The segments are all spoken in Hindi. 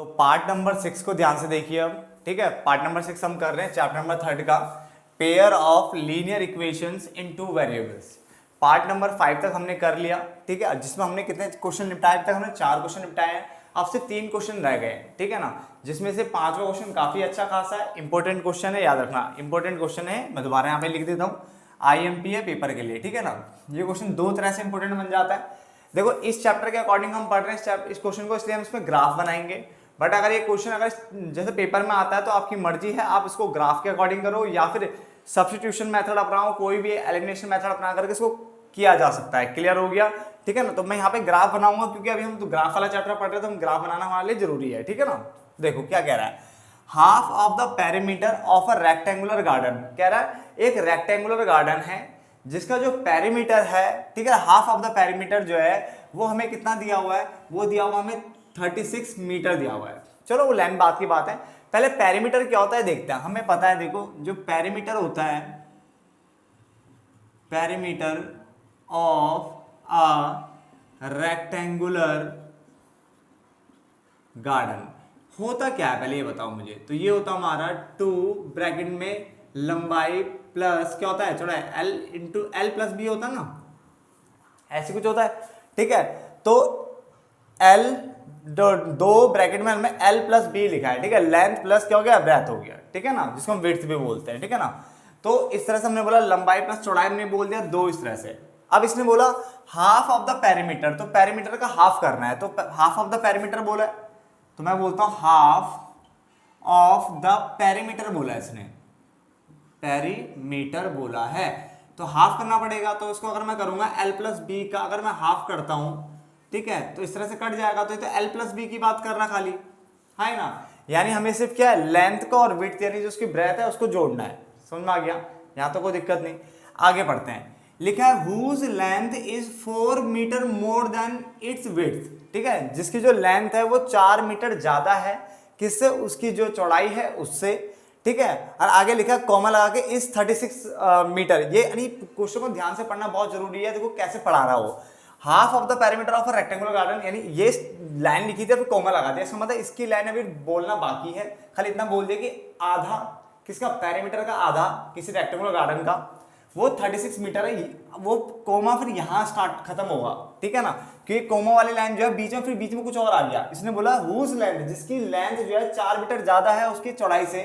तो पार्ट नंबर 6 को ध्यान से देखिए अब, ठीक है। पार्ट नंबर 6 हम कर रहे हैं चैप्टर नंबर 3 का, pair of linear equations in two variables. Part number 5 तक हमने कर लिया, ठीक है, जिसमें हमने कितने क्वेश्चन निपटाए? अब तक हमने 4 क्वेश्चन निपटाए हैं, अब सिर्फ 3 क्वेश्चन रह गए, ठीक है ना, जिसमें से 5वां क्वेश्चन काफी अच्छा खासा है, इंपॉर्टेंट क्वेश्चन है, याद रखना इंपॉर्टेंट क्वेश्चन है। मैं दोबारा यहाँ पे लिख देता हूँ, IMP है पेपर के लिए, ठीक है ना। ये क्वेश्चन 2 तरह से इंपॉर्टेंट बन जाता है। देखो इस चैप्टर के अकॉर्डिंग हम पढ़ रहे हैं इस क्वेश्चन को, इसलिए हम इसमें ग्राफ बनाएंगे। बट अगर ये क्वेश्चन अगर जैसे पेपर में आता है तो आपकी मर्जी है, आप इसको ग्राफ के अकॉर्डिंग करो या फिर सब्स्टिट्यूशन मेथड अपनाओ, कोई भी एलिमिनेशन मेथड अपना करके इसको किया जा सकता है। क्लियर हो गया, ठीक है ना। तो मैं यहाँ पे ग्राफ बनाऊंगा क्योंकि अभी हम तो ग्राफ वाला चैप्टर पढ़ रहे हैं, तो हम ग्राफ बनाना हमारे लिए जरूरी है, ठीक है ना। देखो क्या कह रहा है, half of the perimeter of a rectangular garden. कह रहा है एक रेक्टेंगुलर गार्डन है जिसका जो पेरीमीटर है, ठीक है, हाफ ऑफ द पेरीमीटर जो है वो हमें कितना दिया हुआ है, वो दिया हुआ हमें 36 मीटर दिया हुआ है। चलो वो लेंथ बात की बात है, पहले पेरीमीटर क्या होता है देखते हैं। हमें पता है, देखो जो पेरीमीटर होता है, perimeter of a rectangular garden होता क्या है, पहले ये बताओ मुझे। तो ये होता हमारा 2 ब्रैकेट में लंबाई प्लस क्या होता है चौड़ाई, L into L plus B होता है ना, ऐसे कुछ होता है, ठीक है। तो L दो ब्रैकेट में हमें L प्लस बी लिखा है, ठीक है, लेंथ प्लस क्या हो गया, ब्रेथ हो गया, ठीक है ना, जिसको हम विड्थ भी बोलते हैं, ठीक है ना। तो इस तरह से हमने बोला लंबाई प्लस चौड़ाई, हमने बोल दिया 2 इस तरह से। अब इसने बोला हाफ ऑफ द पेरीमीटर, तो पेरीमीटर का हाफ करना है, तो हाफ ऑफ द पेरीमीटर बोला है, तो मैं बोलता हूं हाफ ऑफ द पेरीमीटर बोला है इसने, पेरीमीटर बोला है, तो हाफ करना पड़ेगा। तो इसको अगर मैं करूंगा L प्लस बी का, अगर मैं हाफ करता हूं, ठीक है, तो इस तरह से कट जाएगा, तो ये तो L प्लस बी की बात करना खाली है ना। यानी हमें सिर्फ क्या है, लेंथ को और विड्थ यानी जो उसकी ब्रेथ है उसको जोड़ना है। समझ में आ गया, यहां तो कोई दिक्कत नहीं। आगे बढ़ते हैं, लिखा है whose length is 4 metre more than its width, ठीक है, जिसकी जो लेंथ है वो 4 मीटर ज्यादा है किससे, उसकी जो चौड़ाई है उससे, ठीक है। और आगे लिखा है कॉमा लगा के इस 36 मीटर। ये यानी क्वेश्चन को ध्यान से पढ़ना बहुत जरूरी है। देखो कैसे पढ़ा रहा हो, half of the perimeter of a rectangular garden, यानी ये लाइन लिखी थी और कॉमा लगा दिया, इसका मतलब इसकी लाइन अभी बोलना बाकी है। खाली इतना बोल दिया कि आधा किसका, पेरीमीटर का आधा किसी रेक्टेंगुलर गार्डन का, वो 36 मीटर है। वो कोमा फिर यहां स्टार्ट खत्म होगा, ठीक है ना, क्योंकि कोमा वाली लाइन जो है बीच में, फिर बीच में कुछ और आ गया। इसने बोला हुज लेंथ, जिसकी लेंथ जो है 4 मीटर ज्यादा है उसकी चौड़ाई से,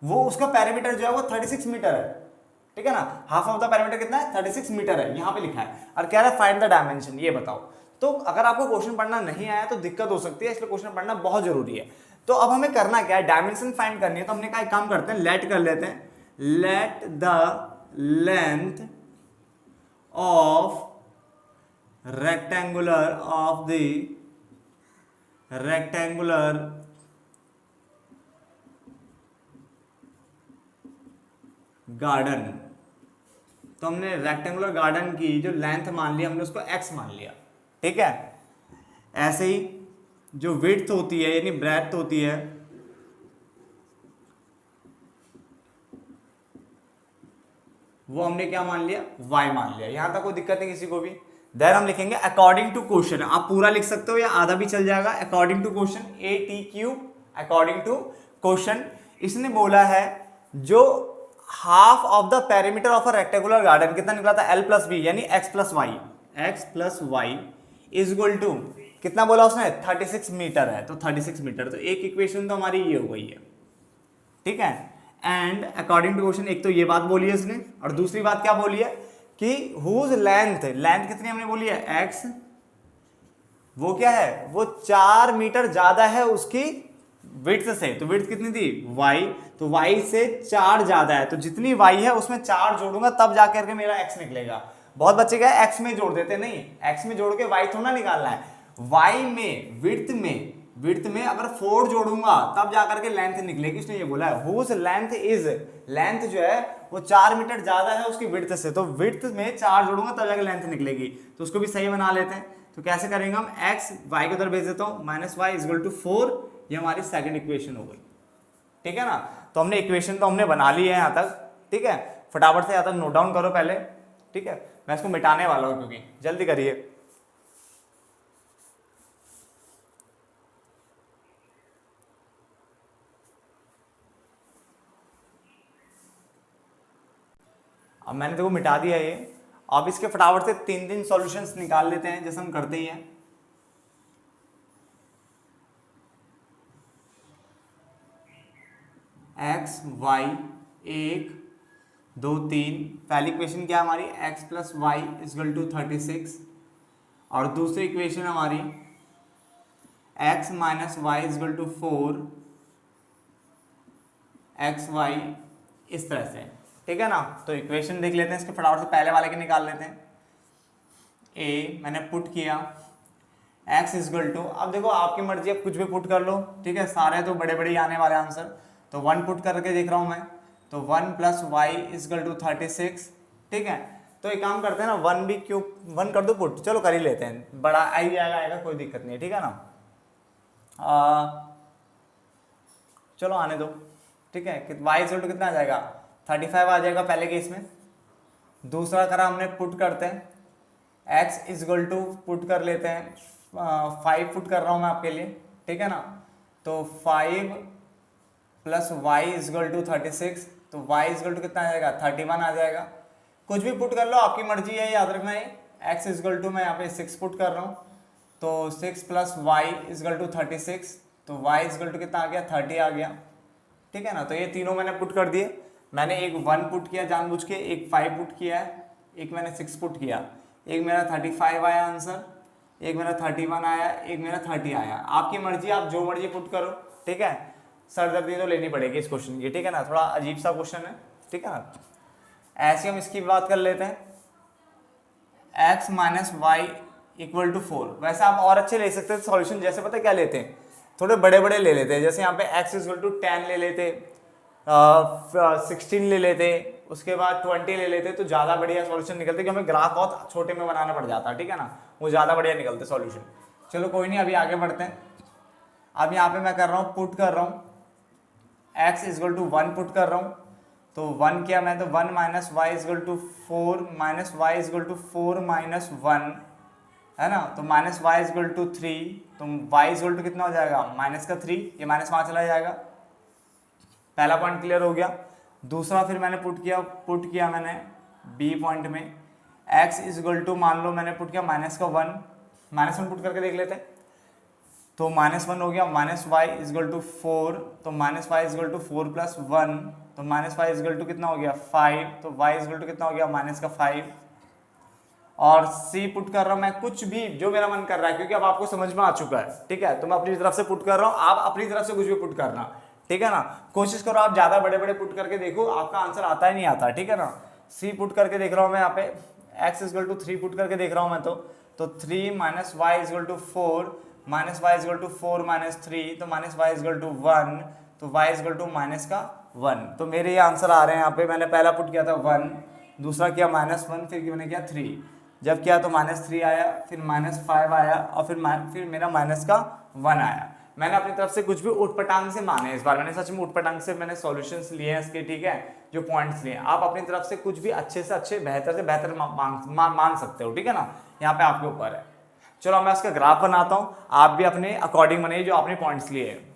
वो उसका पेरीमीटर जो है वो 36 मीटर है, ठीक है ना। हाफ ऑफ द पेरीमीटर कितना है, 36 मीटर है, यहां पे लिखा है। और कह रहा है फाइंड द डायमेंशन, ये बताओ। तो अगर आपको क्वेश्चन पढ़ना नहीं आया तो दिक्कत हो सकती है, इसलिए क्वेश्चन पढ़ना बहुत जरूरी है। तो अब हमें करना क्या है, डायमेंशन फाइंड करनी है। तो हमने कहा एक काम करते हैं, लेट कर लेते हैं, let the length of rectangular of the rectangular garden. तो हमने रेक्टेंगुलर गार्डन की जो लेंथ मान लिया, हमने उसको x मान लिया, ठीक है। ऐसे ही जो विड्थ होती है यानी ब्रेथ होती है, वो हमने क्या मान लिया, y मान लिया। यहां तक कोई दिक्कत नहीं किसी को भी। देन हम लिखेंगे अकॉर्डिंग टू क्वेश्चन, आप पूरा लिख सकते हो या आधा भी चल जाएगा। According to question, ATQ, according to question. इसने बोला है जो half of the perimeter of a rectangular garden कितना निकला था, L प्लस बी यानी x plus Y is equal to कितना बोला उसने, 36 मीटर है, तो 36 मीटर। तो एक इक्वेशन तो हमारी ये हो गई है, ठीक है। एंड अकॉर्डिंग टू क्वेश्चन, एक तो ये बात बोली है इसने, और दूसरी बात क्या बोली है कि हुज लेंथ, लेंथ कितनी हमने बोली है x, वो क्या है, वो 4 मीटर ज्यादा है उसकी विड्थ से। तो विड्थ कितनी थी, y, तो y से 4 ज्यादा है, तो जितनी y है उसमें 4 जोड़ूंगा तब जाकर के मेरा x निकलेगा। बहुत बच्चे क्या x में जोड़ देते, नहीं, x में जोड़ के y थोड़ा निकालना है, y में विड्थ में अगर 4 जोड़ूंगा तब जाकर के लेंथ निकलेगी। इसने ये बोला है हुज लेंथ इज, लेंथ जो है वो 4 मीटर ज्यादा है उसकी विड्थ से, तो विड्थ में 4 जोड़ूंगा तब जाकर लेंथ निकलेगी। तो उसको भी सही बना लेते हैं। तो कैसे करेंगे हम, x y को उधर भेज देता हूं, -y इज इक्वल टू 4, ये हमारी सेकंड इक्वेशन हो गई, ठीक है ना। तो हमने इक्वेशन तो हमने बना ली है यहां तक, ठीक है। फटाफट से यहां तक नोट डाउन करो पहले, ठीक है। मैं इसको मिटाने वाला हूं क्योंकि, जल्दी करिए। अब मैंने देखो मिटा दिया ये। अब इसके फटाफट से 3 सॉल्यूशंस निकाल लेते हैं जैसे हम करते ही हैं। एक्स वाई 1 2 3, पहली इक्वेशन क्या हमारी x plus Y is equal to 36, और दूसरी इक्वेशन हमारी x minus Y is equal to 4 X Y, इस तरह से, ठीक है ना। तो इक्वेशन देख लेते हैं इसके फटाफट से, पहले वाले के निकाल लेते हैं। a मैंने पुट किया x इजकल टू, अब देखो आपकी मर्जी, अब कुछ भी पुट कर लो, ठीक है, सारे तो बड़े बड़े आने वाले आंसर। तो 1 पुट करके देख रहा हूँ मैं, तो 1 प्लस वाई इजकल टू 36, ठीक है। तो एक काम करते हैं ना, 1 भी क्यों 1 कर दो पुट, चलो कर ही लेते हैं, बड़ा आई आएगा कोई दिक्कत नहीं है, ठीक है ना। चलो आने दो, ठीक है। वाई इजकल टू कितना आ जाएगा 35 आ जाएगा पहले केस में। दूसरा करा हमने पुट करते हैं, x इजकल टू पुट कर लेते हैं 5 पुट कर रहा हूँ मैं आपके लिए, ठीक है ना। तो 5 प्लस वाई इजकल टू 36, तो y इजकल टू कितना आ जाएगा 31 आ जाएगा। कुछ भी पुट कर लो, आपकी मर्जी है, याद रखना है। x इजकल टू मैं यहाँ पे 6 पुट कर रहा हूँ, तो 6 प्लस वाई इजकल टू 36, तो y इजकल टू कितना आ गया 30 आ गया, ठीक है ना। तो ये तीनों मैंने पुट कर दिए। मैंने एक 1 पुट किया जानबूझ के, एक 5 पुट किया है, एक मैंने 6 पुट किया, एक मेरा 35 आया आंसर, एक मेरा 31 आया, एक मेरा 30 आया। आपकी मर्जी, आप जो मर्जी पुट करो, ठीक है। सरदर्दी तो लेनी पड़ेगी इस क्वेश्चन की, ठीक है ना, थोड़ा अजीब सा क्वेश्चन है, ठीक है ना। ऐसे हम इसकी बात कर लेते हैं, x minus Y equal to 4। वैसे आप और अच्छे ले सकते हैं सॉल्यूशन, जैसे पता है क्या लेते हैं, थोड़े बड़े बड़े ले लेते हैं, जैसे यहाँ पे x इक्वल टू 10 ले लेते, 16 ले लेते, उसके बाद 20 ले लेते, तो ज़्यादा बढ़िया सॉल्यूशन निकलते, क्योंकि हमें ग्राफ बहुत छोटे में बनाना पड़ जाता है, ठीक है ना, वो ज़्यादा बढ़िया निकलते सॉल्यूशन। चलो कोई नहीं, अभी आगे बढ़ते हैं। अब यहाँ पे मैं कर रहा हूँ, पुट कर रहा हूँ, x इजकल टू 1 पुट कर रहा हूँ, तो 1 किया मैं, तो 1 minus Y is equal to 4 minus Y is equal to 4 minus 1, है ना। तो माइनस वाई इजकल टू 3, तो वाई इजकल टू कितना हो जाएगा माइनस का 3, ये माइनस वहाँ चला जाएगा। पहला पॉइंट क्लियर हो गया। दूसरा फिर मैंने पुट किया मैंने बी पॉइंट में, x इजकल टू मान लो मैंने पुट किया माइनस का 1, माइनस 1 पुट करके देख लेते हैं, तो -1 हो गया, माइनस वाई इजकल टू 4, तो minus Y is equal to 4 plus 1, तो माइनस वाई इजकल टू कितना हो गया 5, तो वाई इजकल टू कितना हो गया माइनस का 5। और सी पुट कर रहा हूं मैं, कुछ भी जो मेरा मन कर रहा है, क्योंकि अब आपको समझ में आ चुका है, ठीक है। तो मैं अपनी तरफ से पुट कर रहा हूं, आप अपनी तरफ से कुछ भी पुट करना, ठीक है ना। कोशिश करो आप ज्यादा बड़े बड़े पुट करके देखो, आपका आंसर आता ही नहीं आता, ठीक है ना। सी पुट करके देख रहा हूं मैं यहाँ पे, x इजकल टू 3 पुट करके देख रहा हूं मैं, तो 3 minus Y is equal to 4 minus Y is equal to 4 minus 3, तो माइनस वाई इजकल टू 1, तो वाई इजकल टू माइनस का 1। तो मेरे ये आंसर आ रहे हैं यहाँ पे। मैंने पहला पुट किया था 1, दूसरा किया -1, फिर मैंने किया 3, जब किया तो -3 आया, फिर -5 आया, और फिर मेरा माइनस का 1 आया। मैंने अपनी तरफ से कुछ भी उठपटांग से माने, इस बार मैंने सच में उठपटांग से मैंने सॉल्यूशंस लिए हैं इसके, ठीक है, जो पॉइंट्स लिए। आप अपनी तरफ से कुछ भी अच्छे से अच्छे, बेहतर से बेहतर मान सकते हो, ठीक है ना, यहाँ पे आपके ऊपर है। चलो मैं उसका ग्राफ बनाता हूँ, आप भी अपने अकॉर्डिंग बनाइए जो आपने पॉइंट्स लिए हैं।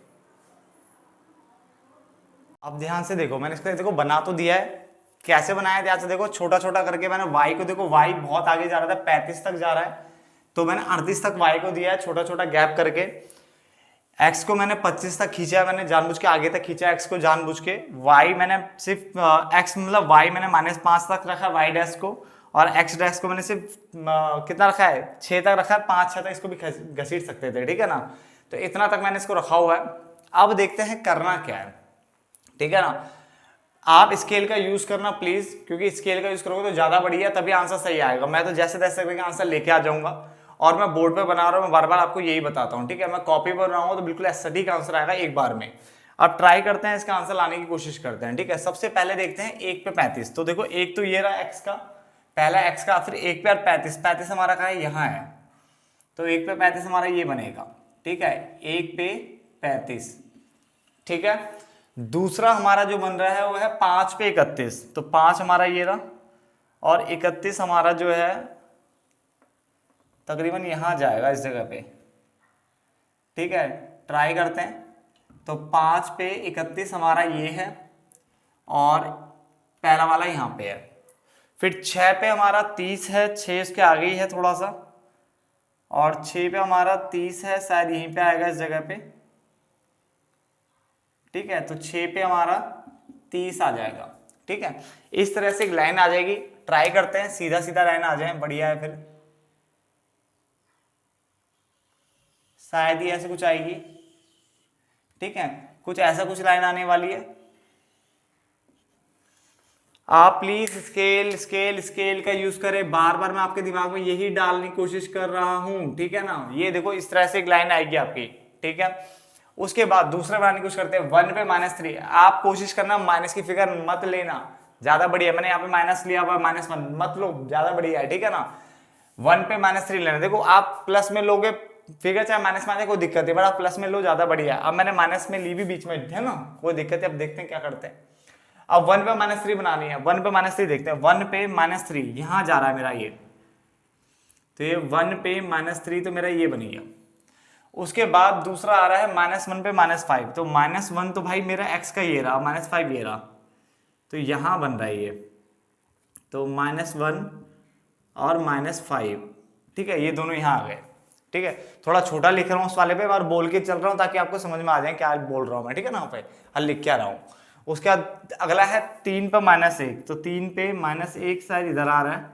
अब ध्यान से देखो, मैंने इसको देखो बना तो दिया है, कैसे बनाया ध्यान से देखो, छोटा छोटा करके मैंने y को, देखो y बहुत आगे जा रहा था, 35 तक जा रहा है, तो मैंने 38 तक y को दिया है, छोटा छोटा गैप करके। x को मैंने 25 तक खींचा है, मैंने जानबूझ के आगे तक खींचा x को जानबूझ के। y मैंने सिर्फ x मतलब y मैंने -5 तक रखा y डैश को, और x डैश को मैंने सिर्फ कितना रखा है 6 तक रखा है, 5 6 तक इसको भी घसीट सकते थे, ठीक है ना। तो इतना तक मैंने इसको रखा हुआ है। अब देखते हैं करना क्या है, ठीक है ना। आप स्केल का यूज करना प्लीज, क्योंकि स्केल का यूज करोगे तो ज्यादा बढ़िया, तभी आंसर सही आएगा। मैं तो जैसे तैसे करके आंसर लेके आ जाऊंगा, और मैं बोर्ड पे बना रहा हूँ, मैं बार बार आपको यही बताता हूँ, ठीक है। मैं कॉपी पर बनाऊंगा तो बिल्कुल सटीक आंसर आएगा एक बार में। अब ट्राई करते हैं, इसका आंसर लाने की कोशिश करते हैं, ठीक है। सबसे पहले देखते हैं 1 पे 35, तो देखो एक तो ये रहा एक्स का, पहला एक्स का, फिर 1 पे 35 हमारा कहाँ है, यहाँ है, तो 1 पे 35 हमारा ये बनेगा, ठीक है, 1 पे 35, ठीक है। दूसरा हमारा जो बन रहा है वो है 5 पे 31, तो 5 हमारा ये रहा, और 31 हमारा जो है तकरीबन यहां जाएगा इस जगह पे, ठीक है। ट्राई करते हैं, तो 5 पे 31 हमारा ये है, और पहला वाला यहां पे है, फिर 6 पे हमारा 30 है, 6 उसके आगे ही है थोड़ा सा, और 6 पे हमारा 30 है, शायद यहीं पे आएगा इस जगह पे, ठीक है। तो 6 पे हमारा 30 आ जाएगा, ठीक है। इस तरह से एक लाइन आ जाएगी, ट्राई करते हैं सीधा सीधा लाइन आ जाए, बढ़िया है। फिर शायद ही ऐसे कुछ आएगी, ठीक है, कुछ ऐसा कुछ लाइन आने वाली है। आप प्लीज स्केल स्केल स्केल का यूज करें, बार बार मैं आपके दिमाग में यही डालने की कोशिश कर रहा हूं, ठीक है ना। ये देखो इस तरह से एक लाइन आएगी आपकी, ठीक है। उसके बाद दूसरा बनाने की कोशिश करते हैं, 1 पे -3। आप कोशिश करना माइनस की फिगर मत लेना, ज्यादा बढ़िया। मैंने यहाँ पे माइनस लिया हुआ, -1 मत लो, ज्यादा बढ़िया है, ठीक है ना। 1 पे -3 लेना। देखो आप प्लस में लोगे फिगर, चाहे माइनस में आने कोई दिक्कत है, बट आप प्लस में लो, ज्यादा बढ़िया। अब मैंने माइनस में ली भी बीच में, है ना, कोई दिक्कत है। अब देखते हैं क्या करते हैं। अब 1 पे -3 बनानी है, 1 पे -3 देखते हैं। 1 पे -3 यहां जा रहा है मेरा ये, तो ये 1 पे -3 तो मेरा ये बन गया। उसके बाद दूसरा आ रहा है -1 पे -5, तो -1 तो भाई मेरा x का ये रहा, -5 ये रहा, तो यहां बन रहा है ये, तो -1 और -5, ठीक है। ये दोनों यहां आ गए, ठीक है। थोड़ा छोटा लिख रहा हूँ उस वाले पे, और बोल के चल रहा हूँ ताकि आपको समझ में आ जाए क्या बोल रहा हूँ मैं, ठीक है ना। पे हल लिख क्या रहा हूँ। उसके बाद अगला है 3 पे -1, तो 3 पे -1 शायद इधर आ रहा है,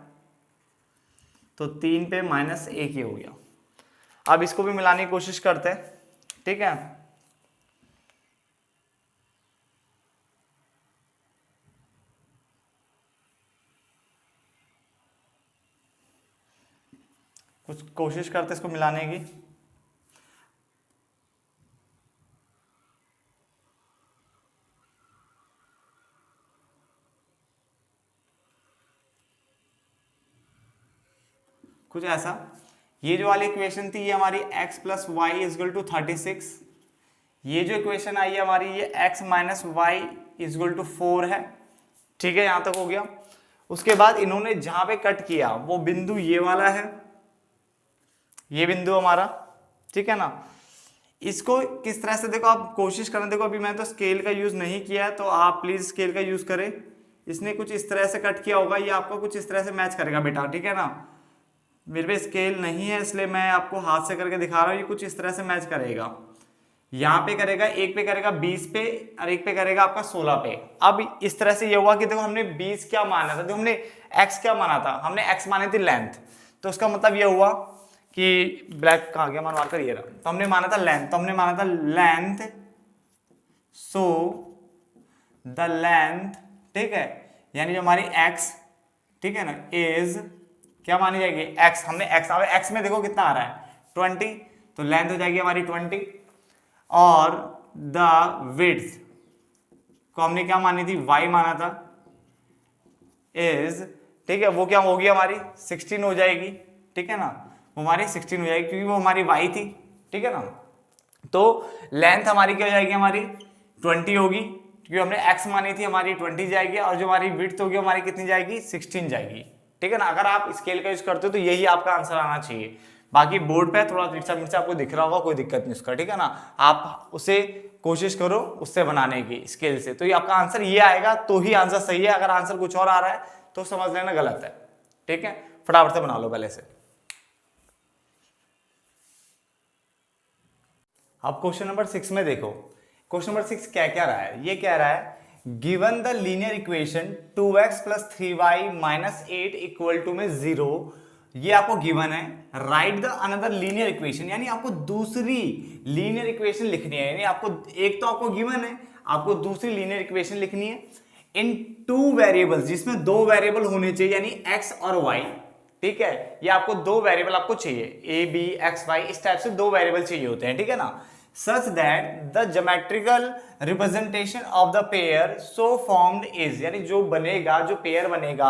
तो 3 पे -1 ही हो गया। अब इसको भी मिलाने की कोशिश करते हैं, ठीक है। कुछ कोशिश करते इसको मिलाने की। कुछ ऐसा, ये जो वाली इक्वेशन थी ये हमारी x + y = 36। ये जो इक्वेशन आई है हमारी, ये x - y = 4 है, ठीक है। यहां तक हो गया। उसके बाद इन्होंने जहां पे कट किया वो बिंदु ये वाला है, ये बिंदु हमारा, ठीक है ना। इसको किस तरह से, देखो आप कोशिश करना, देखो अभी मैं तो स्केल का यूज नहीं किया है, तो आप प्लीज स्केल का यूज करें। इसने कुछ इस तरह से कट किया होगा, ये आपको कुछ इस तरह से मैच करेगा बेटा, ठीक है ना। मेरे पे स्केल नहीं है इसलिए मैं आपको हाथ से करके दिखा रहा हूँ, ये कुछ इस तरह से मैच करेगा। यहाँ पे करेगा, एक पे करेगा 20 पे, और एक पे करेगा आपका 16 पे। अब इस तरह से ये हुआ कि देखो हमने 20 क्या माना था, देखो हमने x क्या माना था, हमने x मानी थी लेंथ, तो उसका मतलब ये हुआ कि ब्लैक कहाँ गया, मान मार्कर ये रहा, तो हमने माना था लेंथ, तो हमने माना था लेंथ, सो द लेंथ, ठीक है, यानी जो हमारी x, ठीक है ना, इज क्या मानी जाएगी, x। हमने x, अब x में देखो कितना आ रहा है 20, तो लेंथ हो जाएगी हमारी 20, और द विड्थ को हमने क्या मानी थी, y माना था, इज, ठीक है, वो क्या होगी हमारी 16 हो जाएगी, ठीक है ना, वो हमारी 16 हो जाएगी क्योंकि वो हमारी y थी, ठीक है ना। तो लेंथ हमारी क्या हो जाएगी, हमारी 20 होगी क्योंकि हमने x मानी थी, हमारी 20 जाएगी, और जो हमारी विड्थ होगी हमारी कितनी जाएगी, 16 जाएगी, ठीक है ना। अगर आप स्केल का यूज करते हो तो यही आपका आंसर आना चाहिए। बाकी बोर्ड पे थोड़ा तिरछा मिर्चा आपको दिख रहा होगा, कोई दिक्कत नहीं उसका, ठीक है ना। आप उसे कोशिश करो उससे बनाने की स्केल से, तो ये आपका आंसर ये आएगा, तो ही आंसर सही है। अगर आंसर कुछ और आ रहा है तो समझ लेना गलत है, ठीक है। फटाफट से बना लो पहले से। अब क्वेश्चन नंबर 6 में देखो, क्वेश्चन नंबर 6 क्या क्या रहा है, ये कह रहा है given the linear equation 2x + 3y - 8 = में 0, ये आपको गिवन है। Right the another linear equation, यानी आपको दूसरी लीनियर इक्वेशन लिखनी है, यानी आपको एक तो आपको गिवन है, आपको दूसरी लीनियर इक्वेशन लिखनी है इन 2 वेरिएबल्स, जिसमें 2 वेरिएबल होने चाहिए, यानी x और y, ठीक है। ये आपको 2 वेरिएबल आपको चाहिए, a b x y, इस टाइप से 2 वेरिएबल चाहिए होते हैं, ठीक है ना। such that the geometrical representation of the pair so formed is, यानी जो बनेगा, जो पेयर बनेगा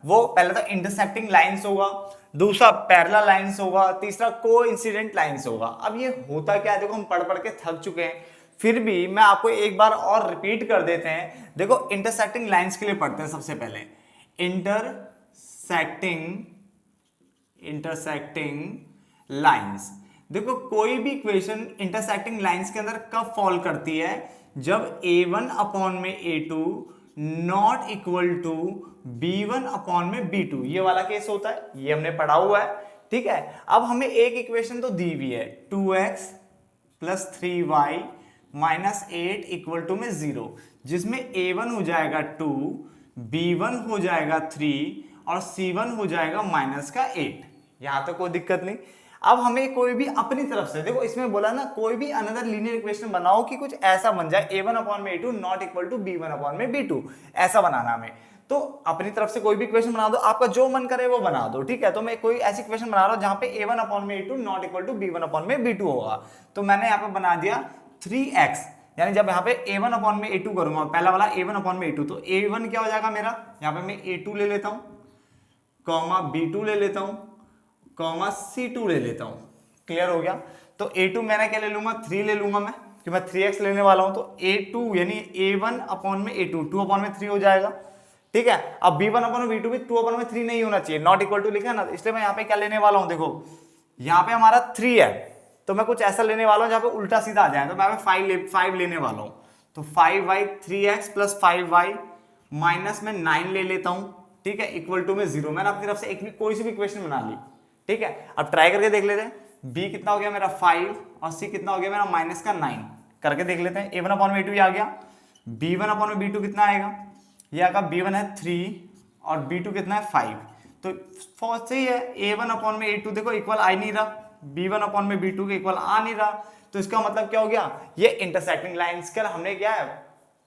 वो पहले तो इंटरसेक्टिंग लाइंस होगा, दूसरा पैरेलल लाइंस होगा, तीसरा कोइंसिडेंट लाइंस होगा। अब ये होता क्या है, देखो हम पढ़ पढ़ के थक चुके हैं, फिर भी मैं आपको एक बार और रिपीट कर देते हैं। देखो इंटरसेक्टिंग लाइंस के लिए पढ़ते हैं सबसे पहले, इंटरसेक्टिंग लाइंस। देखो कोई भी इक्वेशन इंटरसेक्टिंग लाइंस के अंदर कब फॉल करती है, जब a1 अपॉन में a2 not equal to b1 upon में b2, ये वाला केस होता है, ये हमने पढ़ा हुआ है, ठीक है। अब हमें एक इक्वेशन तो दी हुई है 2x plus 3y minus 8 equal to में 0, जिसमें a1 हो जाएगा 2, b1 हो जाएगा 3 और c1 हो जाएगा माइनस का 8। यहां तो कोई दिक्कत नहीं। अब हमें कोई भी अपनी तरफ से, देखो इसमें बोला ना कोई भी अनदर लीनियर इक्वेशन बनाओ कि कुछ ऐसा बन जाए a1 अपॉन में a2 not equal to b1 upon में b2, ऐसा बनाना हमें। तो अपनी तरफ से कोई भी इक्वेशन बना दो, आपका जो मन करे वो बना दो, ठीक है। तो मैं कोई ऐसी इक्वेशन बना रहा हूं जहां पे a1 अपॉन में a2 not equal to b1 upon में b2 होगा। तो मैंने यहाँ पे बना दिया 3x, यानी जब यहाँ पे a1 अपॉन में a2 करूंगा, पहला वाला a1 अपॉन में a2, तो a1 क्या हो जाएगा मेरा, यहाँ पे मैं a2 ले लेता हूँ, कॉमा b2 ले लेता हूँ, कॉमा c2 ले लेता हूँ। क्लियर हो गया। तो a2 मैंने क्या ले लूंगा, 3 ले लूंगा मैं, कि मैं 3x लेने वाला हूं। तो a2 यानी a1 अपॉन में a2 2 अपॉन में 3 हो जाएगा, ठीक है। अब b1 अपॉन में b2 भी 2 अपॉन में 3 नहीं होना चाहिए, नॉट इक्वल टू लिखा है ना, इसलिए मैं यहाँ पे क्या लेने वाला हूँ, देखो यहाँ पे हमारा 3 है, तो मैं कुछ ऐसा लेने वाला हूँ जहाँ पे उल्टा सीधा आ जाए, तो मैं 5 लेने वाला हूँ। तो 5y 3x plus 5y minus में 9 ले लेता हूँ, ठीक है, इक्वल टू में 0। मैंने अपनी तरफ से एक भी कोई सी भी इक्वेशन बना ली, ठीक है। अब ट्राई करके देख लेते हैं, b कितना हो गया मेरा 5 और c कितना हो गया मेरा माइनस का 9, करके देख लेते हैं। a1 अपॉन में a2 आ गया, b1 अपॉन में b2 कितना आएगा, ये आएगा b1 है 3 और b2 कितना है 5। तो सही है, a1 अपॉन में a2 देखो इक्वल आ नहीं रहा, b1 अपॉन में b2 के इक्वल आ नहीं रहा, तो इसका मतलब क्या हो गया, ये इंटरसेक्टिंग लाइंस का हमने क्या है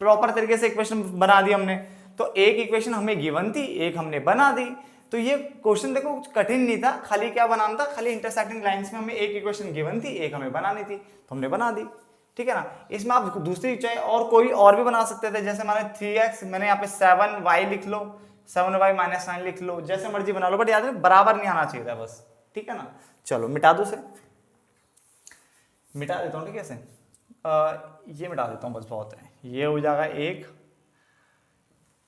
प्रॉपर तरीके से इक्वेशन बना दी हमने। तो एक इक्वेशन हमें गिवन थी, एक हमने बना दी। तो ये क्वेश्चन देखो कुछ कठिन नहीं था, खाली क्या बनाना था, खाली इंटरसेक्टिंग लाइंस में हमें एक इक्वेशन गिवन थी, एक हमें बनानी थी, तो हमने बना दी, ठीक है ना। इसमें आप दूसरी चाहे और कोई और भी बना सकते थे, जैसे मैंने 3x, मैंने यहाँ पे 7y लिख लो, 7y माइनस 9 लिख लो, जैसे मर्जी बना लो, बट याद है बराबर नहीं आना चाहिए था बस, ठीक है ना। चलो मिटा दो से, मिटा देता हूँ, ठीक है से ये मिटा देता हूँ बस, बहुत है, ये हो जाएगा एक,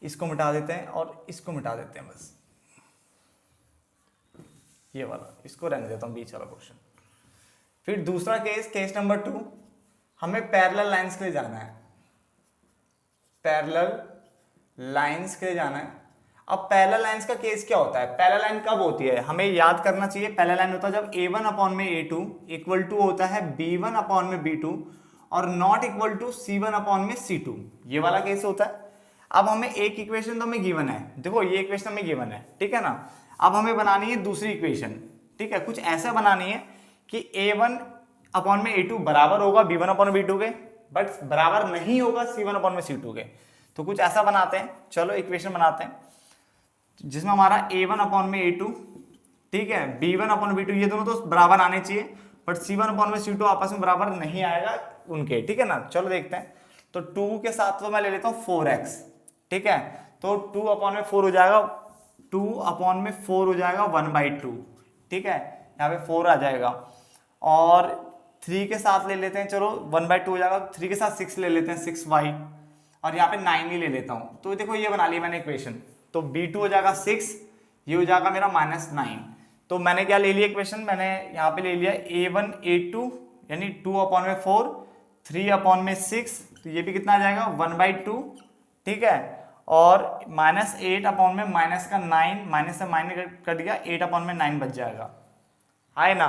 इसको मिटा देते हैं और इसको मिटा देते हैं बस, ये वाला इसको रहने देता हूँ बीच वाला पोर्शन। फिर दूसरा केस, केस नंबर 2, हमें पैरेलल लाइंस के लिए जाना है, पैरेलल लाइंस के लिए जाना है। अब पैरेलल लाइंस का केस क्या होता है, पैरेलल लाइन कब होती है, हमें याद करना चाहिए। पैरेलल लाइन होता है जब a1 अपॉन में a2 इक्वल टू होता है b1 अपॉन में b2 और not equal to c1 upon में c2, ये वाला केस होता है। अब हमें एक इक्वेशन तो हमें गिवन है, देखो ये इक्वेशन हमें गिवन है, ठीक है ना। अब हमें बनानी है दूसरी इक्वेशन, ठीक है, कुछ ऐसा बनानी है कि a1 अपॉन में a2 बराबर होगा b1 अपॉन में b2 के, बट बराबर नहीं होगा c1 अपॉन में c2 के। तो कुछ ऐसा बनाते हैं, चलो इक्वेशन बनाते हैं जिसमें हमारा a1 अपॉन में a2, ठीक है, b1 अपॉन b2 ये दोनों तो बराबर आने चाहिए, बट c1 अपॉन में c2 आपस में बराबर नहीं आएगा उनके, ठीक है ना। चलो देखते हैं। तो 2 के साथ तो मैं ले लेता हूँ 4x, ठीक है, तो 2 अपॉन में 4 हो जाएगा, 2 अपॉन में 4 हो जाएगा 1/2, ठीक है, यहाँ पे 4 आ जाएगा। और 3 के साथ ले लेते हैं, चलो 1/2 हो जाएगा, 3 के साथ 6 ले लेते हैं 6y, और यहाँ पे 9 ही ले लेता हूँ। तो देखो ये बना ली मैंने इक्वेशन, तो b2 हो जाएगा 6, ये हो जाएगा मेरा -9। तो मैंने क्या ले लिया इक्वेशन, मैंने यहाँ पे ले लिया a1 a2 यानी 2 अपॉन में 4, 3 अपॉन में 6, तो ये भी कितना आ जाएगा 1/2, ठीक है, और -8 अपॉन में माइनस का 9, माइनस से माइनस कट गया, 8 अपॉन में 9 बच जाएगा, है ना।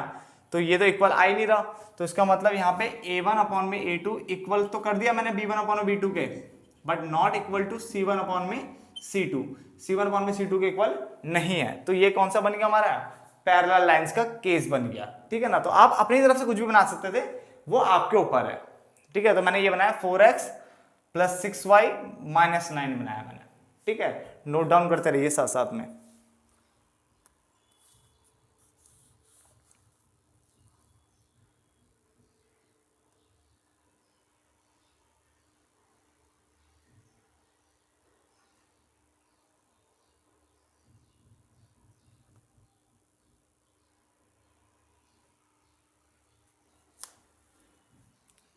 तो ये तो इक्वल आ ही नहीं रहा, तो इसका मतलब यहाँ पे a1 अपॉन में a2 इक्वल तो कर दिया मैंने b1 अपॉन में b2 के, but not equal to c1 upon में c2, c1 अपॉन में c2 के इक्वल नहीं है। तो ये कौन सा बन गया हमारा, पैरेलल लाइंस का केस बन गया, ठीक है ना। तो आप अपनी तरफ से कुछ भी बना सकते थे, वो आपके ऊपर है, ठीक है। तो मैंने ये बनाया 4x प्लस 6y माइनस 9 बनाया मैंने, ठीक है, नोट डाउन करते रहिए साथ साथ में।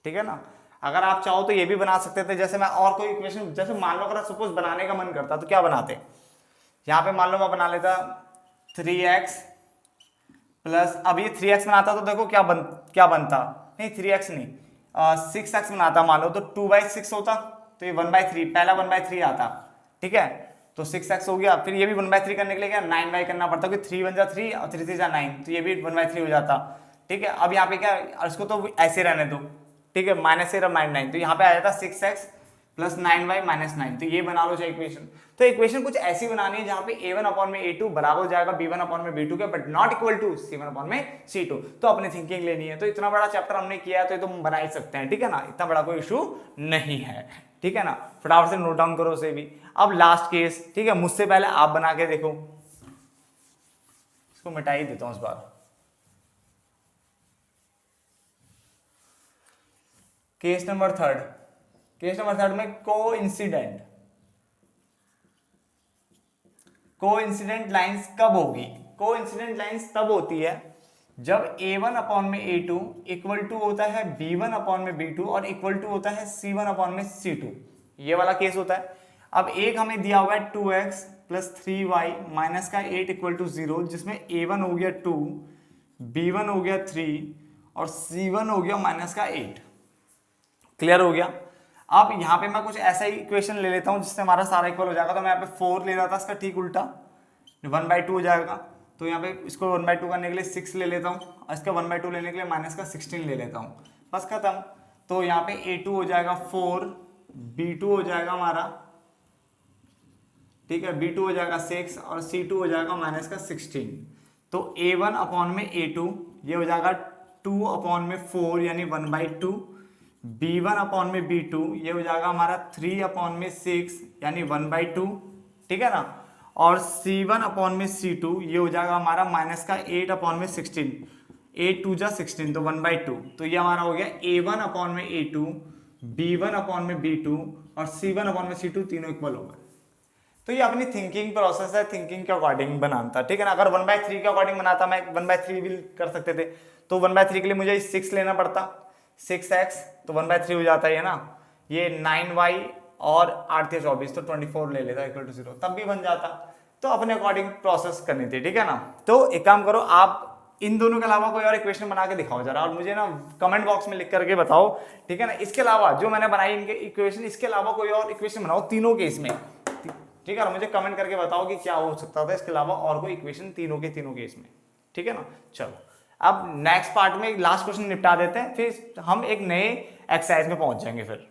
ठीक है ना। अगर आप चाहो तो ये भी बना सकते थे, जैसे मैं और कोई इक्वेशन, जैसे मान लो अगर सपोज बनाने का मन करता तो क्या बनाते, यहाँ पे मान लो मैं बना लेता 3x प्लस, अब ये 3x बनाता तो देखो क्या बनता, नहीं 3x नहीं 6x बनाता मान लो, तो 2/6 होता, तो ये 1/3, पहला 1/3 आता, ठीक है, तो 6x हो गया। फिर ये भी 1/3 करने के लिए क्या 9y करना पड़ता, क्योंकि 3 1 जा 3 और 3 3 जा 9, तो ये भी 1/3 हो जाता, ठीक है। अब यहाँ पे क्या, इसको तो ऐसे रहने दो, ठीक है, -9, तो यहाँ पे आ जाता 6x प्लस 9y माइनस 9, तो ये बना लो चाहे इक्वेशन। तो इक्वेशन कुछ ऐसी बनानी है जहां पे a1/a2 बराबर हो जाएगा b1/b2 के, but not equal to c1/c2। तो अपनी थिंकिंग लेनी है। तो इतना बड़ा चैप्टर हमने किया है तो ये तो हम बना ही सकते हैं, ठीक है ना, इतना बड़ा कोई इशू नहीं है, ठीक है ना। फटाफट से नोट डाउन करो उसे भी। अब लास्ट केस, ठीक है, मुझसे पहले आप बना के देखो, इसको मिटा ही देता हूं इस बार। केस नंबर थर्ड में कोइंसिडेंट लाइंस कब होगी? कोइंसिडेंट लाइंस तब होती है जब a1/a2 इक्वल टू होता है b1/b2 और इक्वल टू होता है c1/c2, ये वाला केस होता है। अब एक हमें दिया हुआ है 2x प्लस 3y माइनस का 8 इक्वल टू 0, जिसमें a1 हो गया 2, b1 हो गया 3 और c1 हो गया माइनस का 8। क्लियर हो गया? अब यहाँ पे मैं कुछ ऐसा ही इक्वेशन ले लेता हूँ जिससे हमारा सारा इक्वल हो जाएगा। तो मैं यहाँ पे 4 ले रहा था, इसका ठीक उल्टा 1/2 हो जाएगा। तो यहाँ पे इसको 1/2 करने के लिए 6 ले लेता हूँ और इसका 1/2 लेने के लिए माइनस का 16 ले लेता हूँ, बस खत्म। तो यहाँ पे a2 हो जाएगा 4, b2 हो जाएगा हमारा, ठीक है, b2 हो जाएगा 6 और c2 हो जाएगा माइनस का 16। तो a1/a2 ये हो जाएगा 2/4 यानी 1/2, b1/b2 ये हो जाएगा हमारा 3/6 यानी 1/2, ठीक है ना, और c1/c2 ये हो जाएगा हमारा माइनस का 8/16, 8 2 जा 16 तो 1/2। तो ये हमारा हो गया a1/a2, b1/b2 और c1/c2 तीनों इक्वल हो गए। तो ये अपनी थिंकिंग प्रोसेस है, थिंकिंग के अकॉर्डिंग बनाता, ठीक है ना। अगर 1/3 के अकॉर्डिंग बनाता मैं 1/3 भी कर सकते थे, तो 1/3 के लिए मुझे 6 लेना पड़ता, 6x तो 1/3 हो जाता है ना, ये 9y और 8 या 24 तो 24 ले लेता इक्वल टू 0, तब भी बन जाता। तो अपने अकॉर्डिंग प्रोसेस करनी थी, ठीक है ना। तो एक काम करो, आप इन दोनों के अलावा कोई और इक्वेशन बना के दिखाओ जरा, और मुझे ना कमेंट बॉक्स में लिख करके बताओ, ठीक है ना। इसके अलावा जो मैंने बनाई इनके इक्वेशन, इसके अलावा कोई और इक्वेशन बनाओ तीनों केस में, ठीक है ना। मुझे कमेंट करके बताओ कि क्या हो सकता था इसके अलावा और कोई इक्वेशन तीनों केस में, ठीक है ना। चलो अब नेक्स्ट पार्ट में लास्ट क्वेश्चन निपटा देते हैं, फिर हम एक नए एक्सरसाइज में पहुंच जाएंगे फिर।